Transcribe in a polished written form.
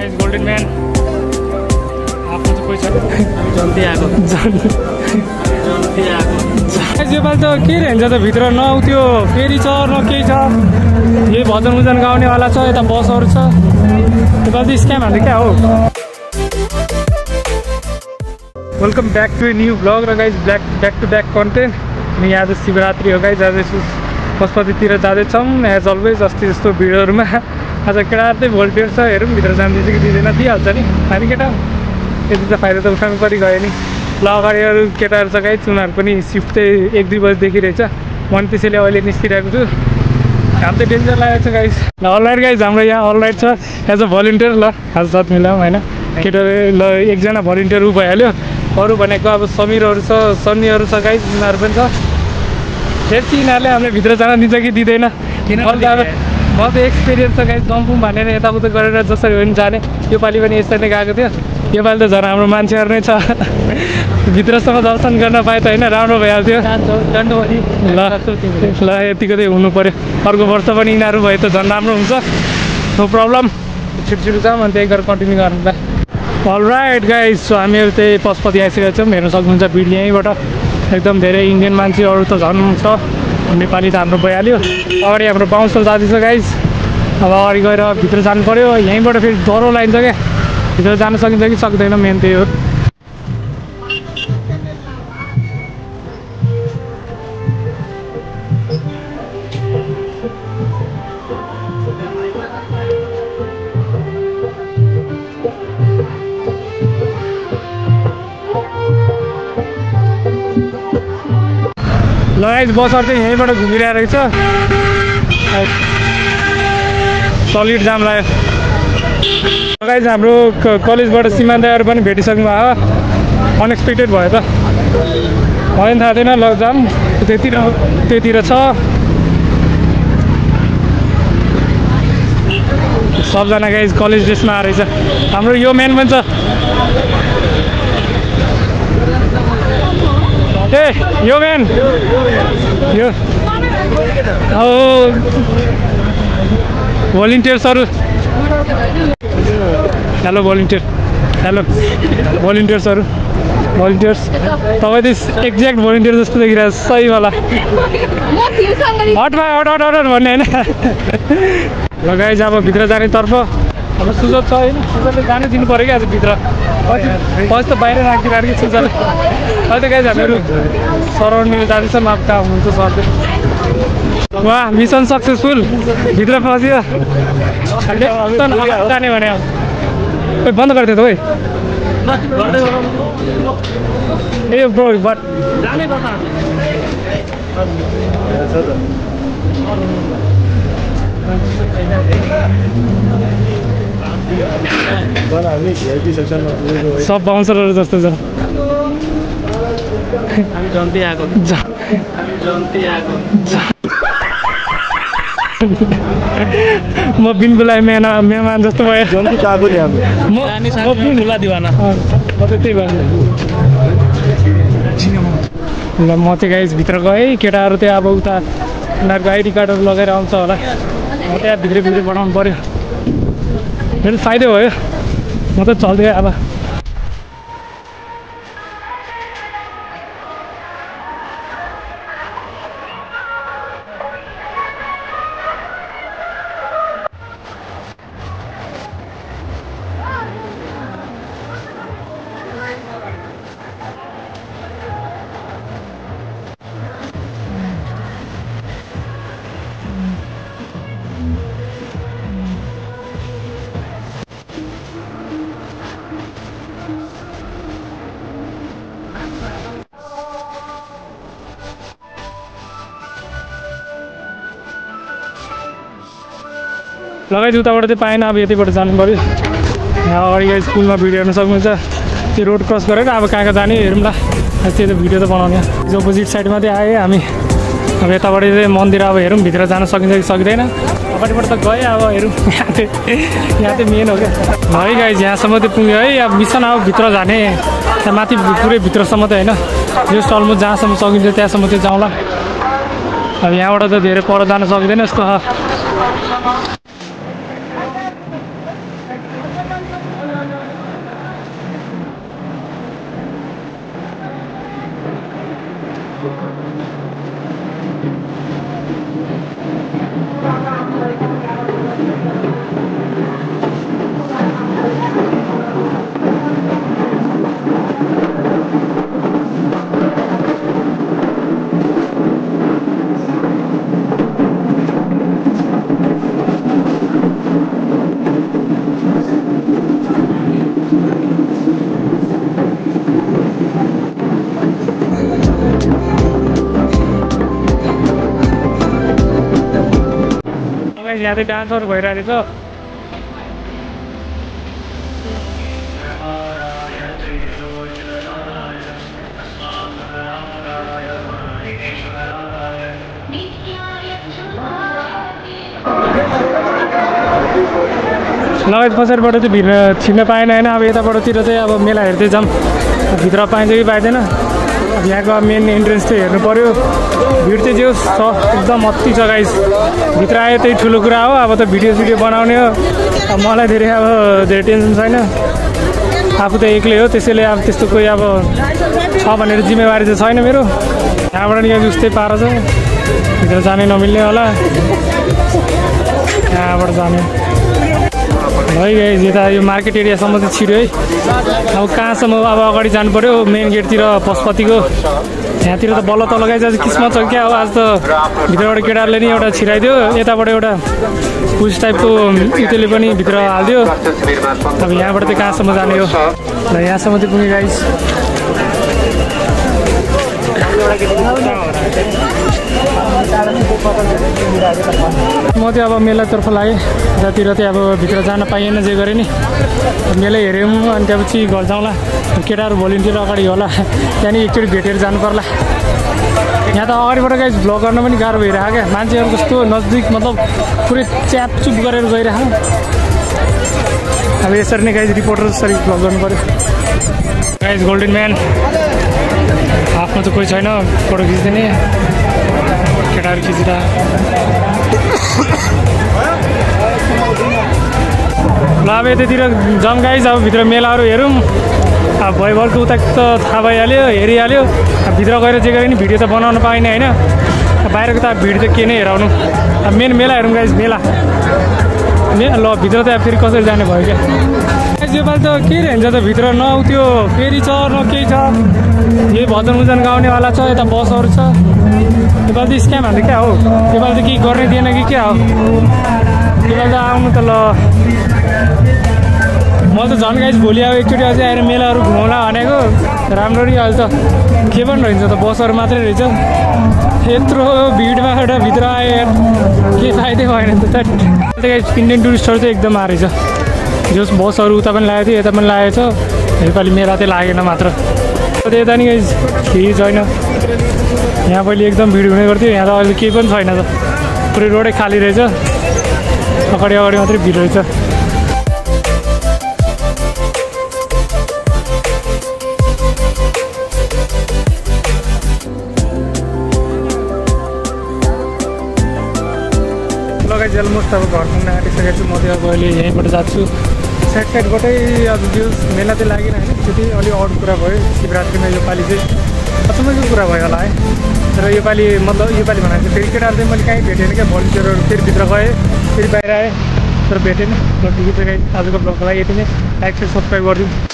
Guys golden man आफ्नो त पैसा जल्दी आएको योपालि त के रहन्छ त भित्र न त्यो फेरि छ न केही छ यही भजन उजन गाउनेवाला छ यता बसहरू छ योपालि त स्क्याम हाल्यो क्या हो। Welcome back to a new blog र guys back to back content. अनि आज शिवरात्रि हो गाइज, आज पशुपतितिर जाँदैछौँ एज अलवेज। अस्ति जस्तो भिडियोहरूमा आज केटाहरू चाहिँ भोल्टियर छ, हेरौँ भित्र जाँदैछ कि दिँदैन, दिइहाल्छ नि हामी केटा यति त फाइदा त उठाउनु परि गयो नि। ल अगाडि अरू केटाहरू छ गाइज, उनीहरू पनि सिफ्ट चाहिँ 1-2 बजीदेखि रहेछ। म पनि त्यसैले अहिले निस्किरहेको छु, घाम चाहिँ डेन्जर लागेको छ गाइज। ल अलराइट गाइज, हाम्रो यहाँ अलराइट छ एज अ भलिन्टियर। ल आज साथ मिलाउँ होइन, केटाहरू ल एकजना भलिन्टियर ऊ भइहाल्यो। अरू भनेको अब समीरहरू छ, सन्नीहरू छ गाइज, उनीहरू पनि छ। हेर्छु यिनीहरूले हामीलाई भित्र जान दिन्छ कि दिँदैन। म त एक्सपिरियन्स छ गाइज, जम्पौँ भनेर यताउता गरेर जसरी पनि जाने। योपालि पनि यसरी नै गएको थियो। योपालि त झन् हाम्रो मान्छेहरू नै छ, भित्रसम्म दर्शन गर्न पाए त होइन राम्रो भइहाल्थ्यो। ल यतिको चाहिँ हुनु पऱ्यो, अर्को वर्ष पनि यिनीहरू भए त झन् राम्रो हुन्छ। नो प्रब्लम, छिटो जाऊँ अनि त्यही गरेर कन्टिन्यू गर्नु। अलराइट गाइज, सो हामीहरू चाहिँ पशुपति आइसकेको छौँ। हेर्न सक्नुहुन्छ भिड यहीँबाट एकदम धेरै इन्डियन मान्छेहरू त झन् छ, नेपाली त हाम्रो भइहाल्यो। अगाडि हाम्रो बाउन्सर जाँदैछ गाइज, अब अगाडि गएर भित्र जानु पऱ्यो। यहीँबाट फेरि डह्रो लागिन्छ क्या, भित्र जान सकिन्छ कि सक्दैन, मेन त्यही हो। ल गाइज बसहरू चाहिँ यहीँबाट घुमिरहेको छ, सलिड जाम लाग्यो। गाइज हाम्रो कलेजबाट सीमा दाइहरू पनि भेटिसक्नु भयो, अनएक्सपेक्टेड भयो त, मलाई पनि थाहा थिएन। ल जाम त्यतिर छ, सबजना गाइज कलेज ड्रेसमा आएर हाम्रो यो मेन पनि छ। ए यो मेन यो भोलिन्टियर्सहरू, हेलो भोलिन्टियर, हेलो भोलिन्टियर्सहरू, भोलिन्टियर्स तपाईँ त एक्ज्याक्ट भोलिन्टियर जस्तो देखिरहेको छ, सही वाला हट भन्ने होइन। ल गाइज अब भित्र जानेतर्फ अब सुजत छ होइन, सुजतले जानै दिनु पऱ्यो क्या आज भित्र, पछि त बाहिर राखिदिरहेको कि सुजतले। अहिले त गाइज हामीहरू सराउन्डिङ जाँदैछ, माप कहाँ हुनुहुन्छ सर। वा मिसन सक्सेसफुल, भित्र फस्यो जाने भने अब बन्द गरिदियो त है। ए ब्रो बट जाने सब बााउन्सरहरू जस्तो छ। म बिनबुलाई मेहमान जस्तो भयो, म त्यही भयो। ल म चाहिँ गाइज भित्र गएँ, केटाहरू चाहिँ अब उता उनीहरूको आइडी कार्डहरू लगाएर आउँछ होला, म त्यहाँ भित्र बनाउनु पऱ्यो। मेरो फाइदा भयो, म त चल्दै अब। लगाइज उताबाट चाहिँ पाएन, अब यतिबाट जानु पऱ्यो। यहाँ अगाडि स्कुलमा भिडियो हेर्न सक्नुहुन्छ, त्यो रोड क्रस गरेर अब कहाँ जाने हेरौँ ल, त्यो त भिडियो त बनाउने। अपोजिट साइडमा चाहिँ आएँ हामी, अब यताबाट चाहिँ मन्दिर अब हेरौँ भित्र जान सकिन्छ कि सक्दैन। अगाडिबाट त गएँ, अब हेरौँ। यहाँ चाहिँ मेन हो क्या है गाइज, यहाँसम्म चाहिँ पुग्यो है। अब मिसन अब भित्र जाने, त्यहाँ माथि पुरै भित्रसम्म त होइन, जस्ट अलमोस्ट जहाँसम्म सकिन्छ त्यहाँसम्म चाहिँ जाउँला। अब यहाँबाट त धेरै पर जान सकिँदैन यस्तो। गाइस यहाँ चाहिँ डान्सहरू भइरहेको छ लगायत पछाडिबाट चाहिँ भिड छिर्न पाएन होइन अब यताबाटतिर चाहिँ अब मेला हेर्दै जाऊँ भित्र पाइन्छ कि पाइँदैन यहाँको मेन इन्ट्रेन्स चाहिँ हेर्नु पऱ्यो भिड चाहिँ जो एकदम अति छ गाइस भित्र आयो त्यही ठुलो कुरा हो अब त भिडियो बनाउने हो अब मलाई धेरै अब धेरै टेन्सन छैन आफू त एक्लै हो त्यसैले अब त्यस्तो कोही अब छ भनेर जिम्मेवारी चाहिँ छैन मेरो यहाँबाट नि उस्तै पारो छ भित्र जानै नमिल्ने होला यहाँबाट जाने है गाइस यता यो मार्केट एरियासम्म चाहिँ छिर्यो है अब कहाँसम्म अब अगाडि जानु पऱ्यो मेन गेटतिर पशुपतिको यहाँतिर त बल्ल तल गाइस आज किस्मत छ क्या अब आज त भित्रबाट केटाहरूले नि एउटा छिराइदियो यताबाट एउटा पुस टाइपको त्यसले पनि भित्र हालिदियो अब यहाँबाट चाहिँ कहाँसम्म जाने हो ल यहाँसम्म चाहिँ पुग्यो गाइस म चाहिँ अब मेलातर्फ लागेँ जतातिर चाहिँ अब भित्र जान पाइएन जे गरेँ नि मेलै हेऱ्यौँ अनि त्यहाँपछि घर जाउँला केटाहरू भोलिन्टियर अगाडि होला त्यहाँदेखि एकचोटि भेटेर जानु पर्ला यहाँ त अगाडिबाट गाइस भ्लग गर्न पनि गाह्रो भइरहेको क्या मान्छेहरू कस्तो नजिक मतलब पुरै च्यापचुप गरेर गइरहेको अब यसरी नै गाइस रिपोर्टर जसरी भ्लग गर्नु पऱ्यो गाइस गोल्डन म्यान आफ्नो त कोही छैन फोटो खिच्दिने केटाहरू खिचिरहेको ल अब यतातिर जाउँ गाइस अब भित्र मेलाहरू हेरौँ अब भइभरको उता त थाहा भइहाल्यो हेरिहाल्यो अब भित्र गएर जे गरे नि भिडियो त बनाउन पाइने होइन बाहिरको त भिड त के नै हेराउनु अब मेन मेला हेरौँ गाइस मेला ल भित्र त फेरि कसरी जाने भयो क्या योपालि त के रहन्छ त भित्र न त्यो फेरि छ न केही छ यही भजन उजन गाउनेवाला छ यता बसहरू छ योपालि त स्क्याम हाल्यो क्या हो योपालि त केही गर्ने दिएन कि क्या हो योपालि त आउनु त ल म त झन् गाइस भोलि अब एकचोटि अझै आएर मेलाहरू घुमाउला भनेको राम्ररी अहिले त के पनि रहेछ त बसहरू मात्रै रहेछ यत्रो भिडमा एउटा भित्र आयो के फाइदै भएन त गाइस इन्डियन टुरिस्टहरू चाहिँ एकदम आएछ जस बसहरू उता पनि लागेको थियो यता पनि लागेको छ योपालि मेला चाहिँ लागेन मात्र यता नि गाइस केही छैन यहाँ पहिले एकदम भिड हुने गर्थ्यो यहाँ त अहिले केही पनि छैन त पुरै रोडै खाली रहेछ अगाडि मात्रै भिड रहेछ अलमोस्ट अब घर पुग्न आँटिसकेको छु म चाहिँ अब अहिले यहीँबाट जान्छु साइडबाटै अब जो मेला चाहिँ लागेन होइन त्यो चाहिँ अलिक अरू कुरा भयो शिवरात्रिमा योपालि चाहिँ अचम्मको कुरा भयो होला है र योपालि मतलब योपालि भनेर चाहिँ फेरि केटाहरू चाहिँ मैले कहीँ भेटेन क्या भलिन्टियरहरू फेरि भित्र गएँ फेरि बाहिर आएँ तर भेटेन ल ठिकै छ गाइस आजको ब्लगको लागि यति नै लाइक र सब्सक्राइब गरिदिउँ